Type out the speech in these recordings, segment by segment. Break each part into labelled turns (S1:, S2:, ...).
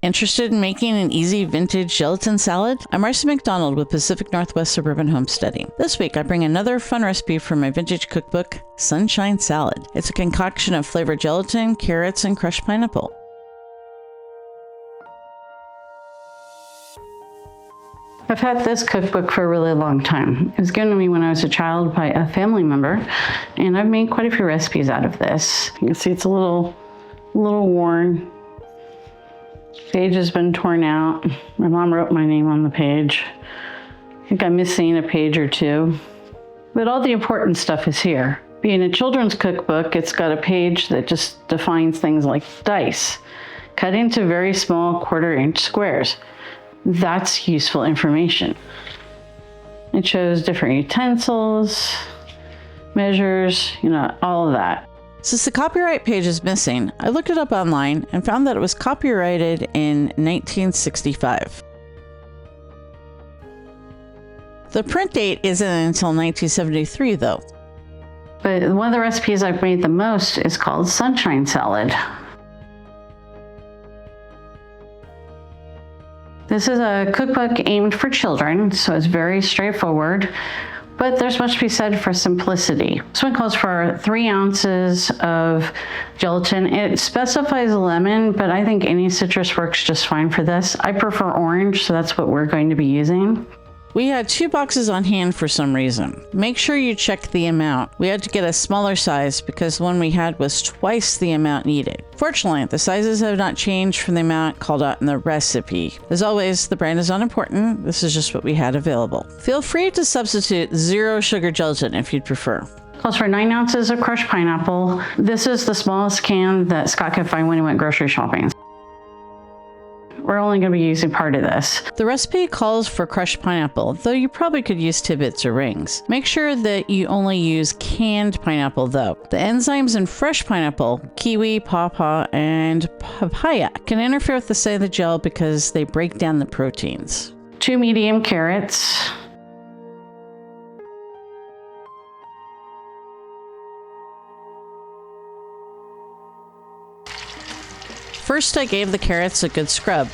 S1: Interested in making an easy vintage gelatin salad? I'm Marcy McDonald with Pacific Northwest Suburban Homesteading. This week I bring another fun recipe from my vintage cookbook, Sunshine Salad. It's a concoction of flavored gelatin, carrots, and crushed pineapple.
S2: I've had this cookbook for a really long time. It was given to me when I was a child by a family member, and I've made quite a few recipes out of this. You can see it's a little worn. Page has been torn out. My mom wrote my name on the page. I think I'm missing a page or two. But all the important stuff is here. Being a children's cookbook, it's got a page that just defines things like dice, cut into very small 1/4-inch squares. That's useful information. It shows different utensils, measures, all of that.
S1: Since the copyright page is missing, I looked it up online and found that it was copyrighted in 1965. The print date isn't until 1973, though.
S2: But one of the recipes I've made the most is called Sunshine Salad. This is a cookbook aimed for children, so it's very straightforward. But there's much to be said for simplicity. This one calls for 3 ounces of gelatin. It specifies lemon, but I think any citrus works just fine for this. I prefer orange, so that's what we're going to be using.
S1: We had 2 boxes on hand for some reason. Make sure you check the amount. We had to get a smaller size because the one we had was twice the amount needed. Fortunately, the sizes have not changed from the amount called out in the recipe. As always, the brand is unimportant. This is just what we had available. Feel free to substitute 0 sugar gelatin if you'd prefer.
S2: Calls for 9 ounces of crushed pineapple. This is the smallest can that Scott could find when he went grocery shopping. We're only going to be using part of this.
S1: The recipe calls for crushed pineapple, though you probably could use tidbits or rings. Make sure that you only use canned pineapple though. The enzymes in fresh pineapple, kiwi, pawpaw, and papaya, can interfere with the side of the gel because they break down the proteins.
S2: 2 medium carrots.
S1: First, I gave the carrots a good scrub.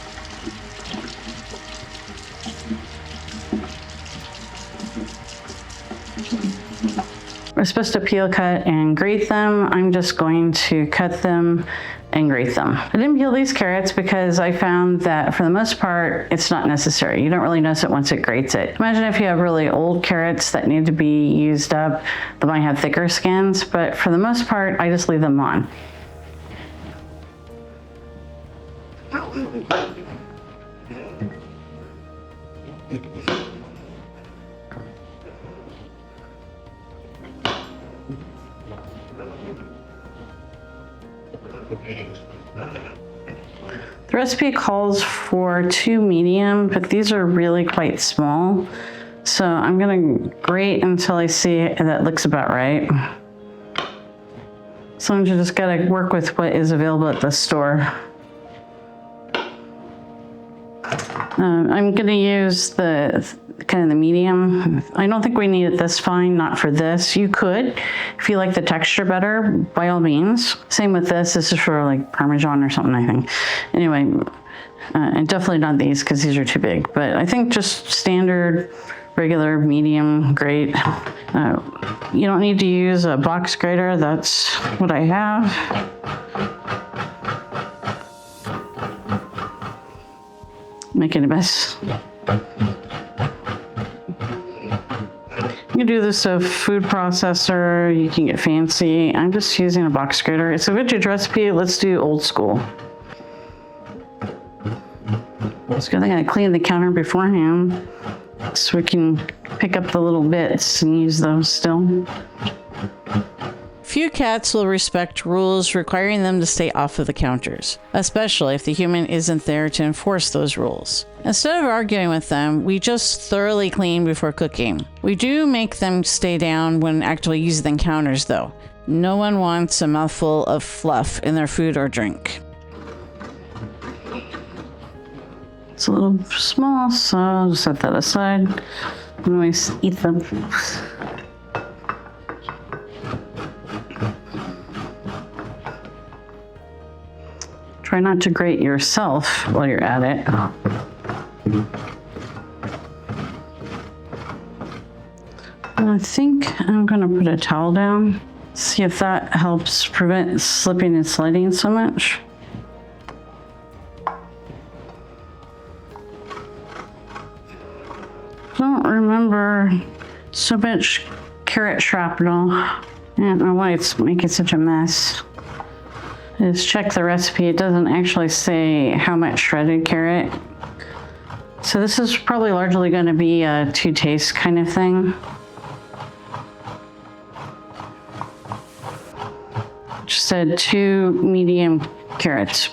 S2: We're supposed to peel, cut, and grate them. I'm just going to cut them and grate them. I didn't peel these carrots because I found that for the most part, it's not necessary. You don't really notice it once it grates it. Imagine if you have really old carrots that need to be used up. They might have thicker skins, but for the most part, I just leave them on. The recipe calls for 2 medium, but these are really quite small. So I'm gonna grate until I see that looks about right. Sometimes you just gotta work with what is available at the store. I'm gonna use the kind of the medium. I don't think we need it this fine, not for this. You could, if you like the texture better, by all means. Same with this. This is for like Parmesan or something, I think. Anyway, and definitely not these because these are too big. But I think just standard, regular, medium, grate. You don't need to use a box grater. That's what I have. Making a mess. You can do this with a food processor. You can get fancy. I'm just using a box grater. It's a vintage recipe. Let's do old school. It's good thing I cleaned the counter beforehand so we can pick up the little bits and use those still.
S1: Few cats will respect rules requiring them to stay off of the counters, especially if the human isn't there to enforce those rules. Instead of arguing with them, we just thoroughly clean before cooking. We do make them stay down when actually using the counters though. No one wants a mouthful of fluff in their food or drink.
S2: It's a little small, so I'll just set that aside. I always eat them. Try not to grate yourself while you're at it. I think I'm gonna put a towel down, see if that helps prevent slipping and sliding so much. I don't remember so much carrot shrapnel. I don't know why it's making such a mess. Just check the recipe. It doesn't actually say how much shredded carrot. So this is probably largely going to be a to taste kind of thing. Just said 2 medium carrots.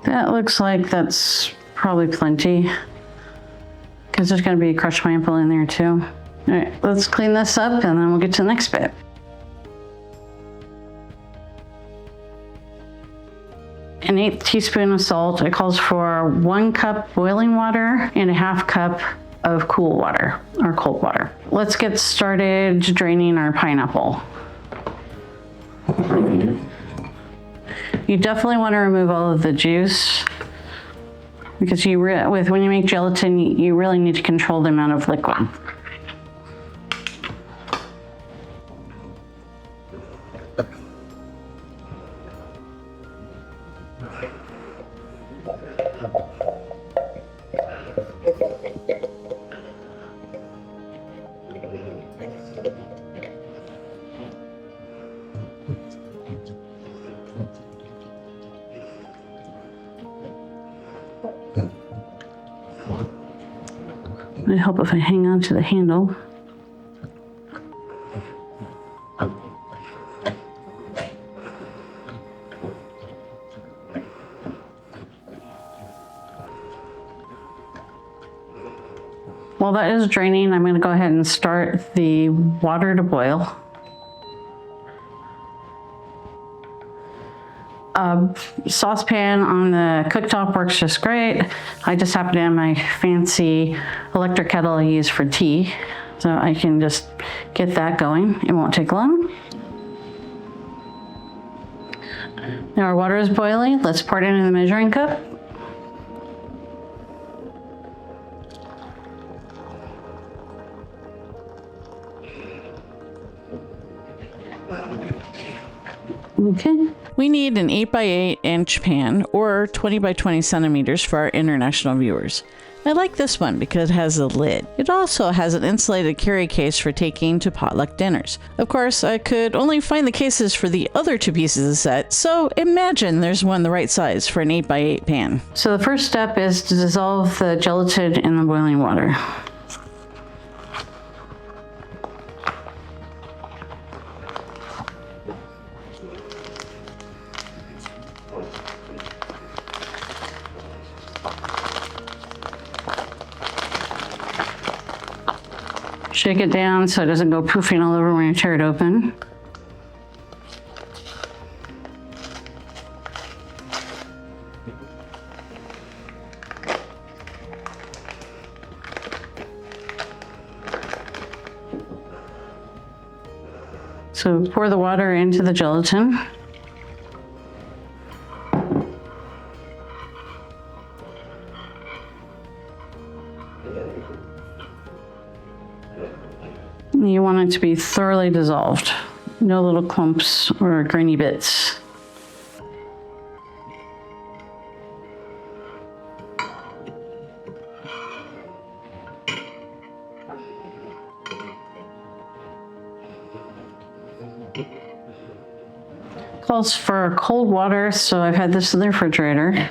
S2: That looks like that's probably plenty, because there's going to be a crushed pineapple in there too. All right, let's clean this up and then we'll get to the next bit. An 1/8 teaspoon of salt. It calls for 1 cup boiling water and a 1/2 cup of cool water or cold water. Let's get started draining our pineapple. You definitely want to remove all of the juice, because when you make gelatin, you really need to control the amount of liquid. It'd help if I hang on to the handle. While that is draining, I'm going to go ahead and start the water to boil. Saucepan on the cooktop works just great. I just happen to have my fancy electric kettle I use for tea, so I can just get that going. It won't take long. Now our water is boiling. Let's pour it into the measuring cup. Okay.
S1: We need an 8 by 8 inch pan or 20 by 20 centimeters for our international viewers. I like this one because it has a lid. It also has an insulated carry case for taking to potluck dinners. Of course, I could only find the cases for the other 2 pieces of the set, so imagine there's one the right size for an 8 by 8 pan.
S2: So the first step is to dissolve the gelatin in the boiling water. Shake it down so it doesn't go poofing all over when you tear it open. So pour the water into the gelatin. You want it to be thoroughly dissolved. No little clumps or grainy bits. Calls for cold water, so I've had this in the refrigerator.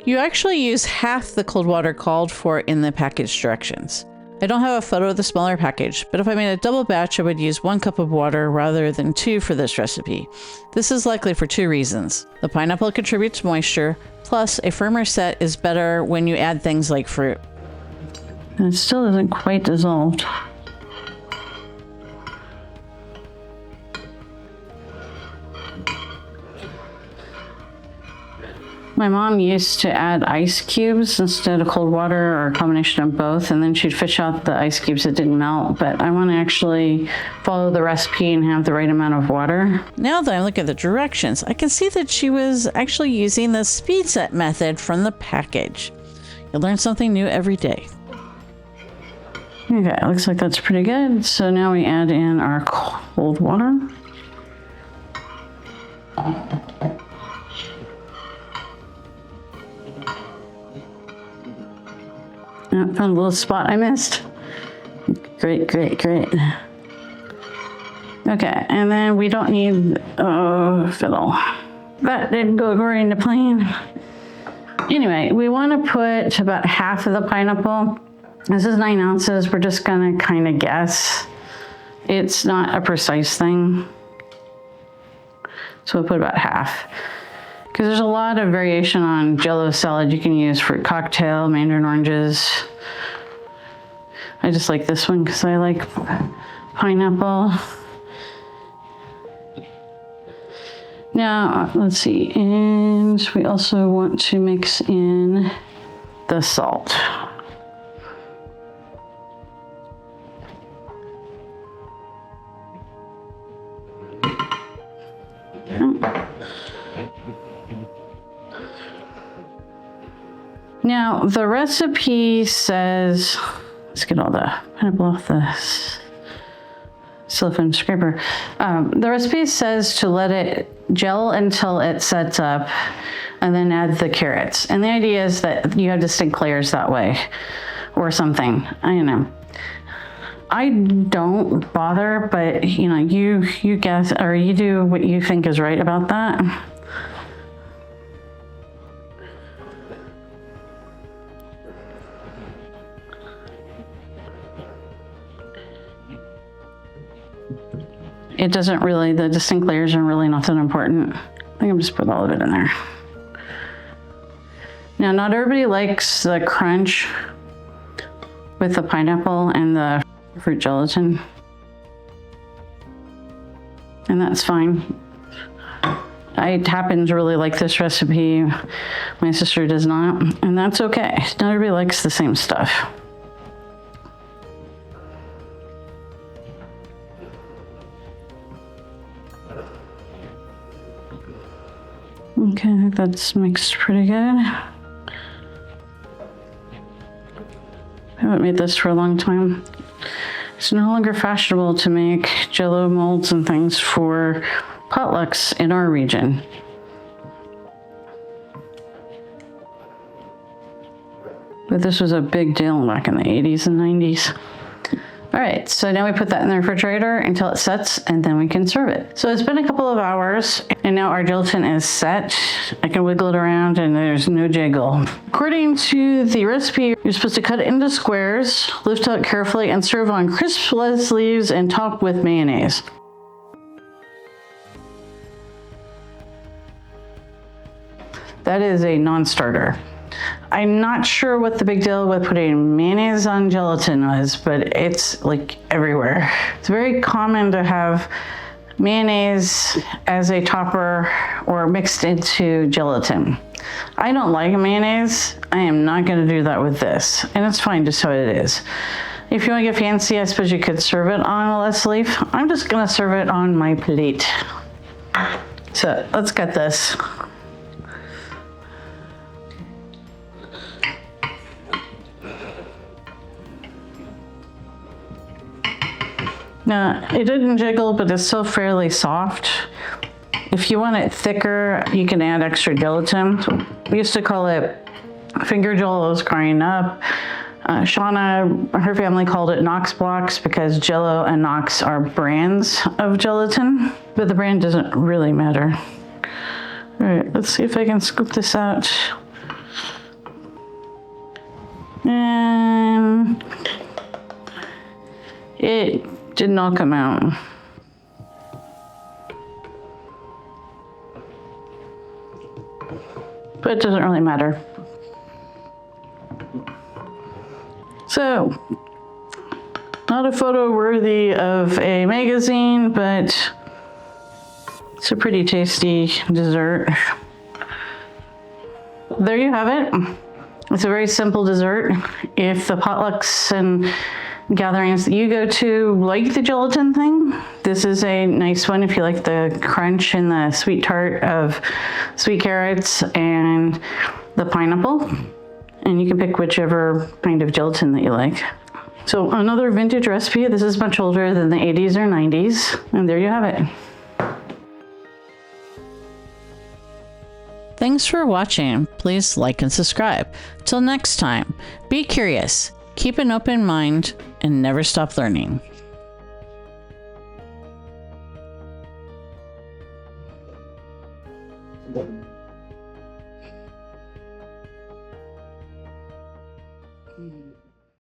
S1: You actually use half the cold water called for in the package directions. I don't have a photo of the smaller package, but if I made a double batch, I would use 1 cup of water rather than 2 for this recipe. This is likely for 2 reasons. The pineapple contributes moisture, plus a firmer set is better when you add things like fruit.
S2: And it still isn't quite dissolved. My mom used to add ice cubes instead of cold water, or a combination of both, and then she'd fish out the ice cubes that didn't melt. But I want to actually follow the recipe and have the right amount of water.
S1: Now that I look at the directions, I can see that she was actually using the speed set method from the package. You learn something new every day.
S2: Okay, looks like that's pretty good. So now we add in our cold water. Oh, found a little spot I missed. Great, great, great. Okay, and then we don't need, fiddle. That didn't go according to plan. Anyway, we want to put about half of the pineapple. This is 9 ounces. We're just gonna kind of guess. It's not a precise thing. So we'll put about half. Because there's a lot of variation on Jell-O salad you can use fruit cocktail, mandarin oranges. I just like this one because I like pineapple. Now, let's see, and we also want to mix in the salt. Now, the recipe says, let's get all the pineapple off the silicone scraper. The recipe says to let it gel until it sets up and then add the carrots. And the idea is that you have distinct layers that way or something. I don't know. I don't bother, but you know, you guess, or you do what you think is right about that. It doesn't really, the distinct layers are really not that important. I think I'm just put all of it in there. Now, not everybody likes the crunch with the pineapple and the fruit gelatin. And that's fine. I happen to really like this recipe. My sister does not, and that's okay. Not everybody likes the same stuff. Okay, I think that's mixed pretty good. I haven't made this for a long time. It's no longer fashionable to make Jell-O molds and things for potlucks in our region. But this was a big deal back in the 80s and 90s. All right, so now we put that in the refrigerator until it sets, and then we can serve it. So it's been a couple of hours, and now our gelatin is set. I can wiggle it around, and there's no jiggle. According to the recipe, you're supposed to cut it into squares, lift out carefully, and serve on crisp lettuce leaves and top with mayonnaise. That is a non-starter. I'm not sure what the big deal with putting mayonnaise on gelatin was, but it's like everywhere. It's very common to have mayonnaise as a topper or mixed into gelatin. I don't like mayonnaise. I am not going to do that with this, and it's fine just how it is. If you want to get fancy, I suppose you could serve it on a lettuce leaf. I'm just going to serve it on my plate. So let's cut this. Now, it didn't jiggle, but it's still fairly soft. If you want it thicker, you can add extra gelatin. We used to call it finger Jell-O's growing up. Shauna, her family called it Knox blocks because Jell-O and Knox are brands of gelatin, but the brand doesn't really matter. All right, let's see if I can scoop this out. And it did not come out. But it doesn't really matter. So, not a photo worthy of a magazine, but it's a pretty tasty dessert. There you have it. It's a very simple dessert. If the potlucks and gatherings that you go to like the gelatin thing, this is a nice one if you like the crunch and the sweet tart of sweet carrots and the pineapple. And you can pick whichever kind of gelatin that you like. So another vintage recipe. This is much older than the 80s or 90s. And there you have it.
S1: Thanks for watching. Please like and subscribe. Till next time, be curious, keep an open mind, and never stop learning.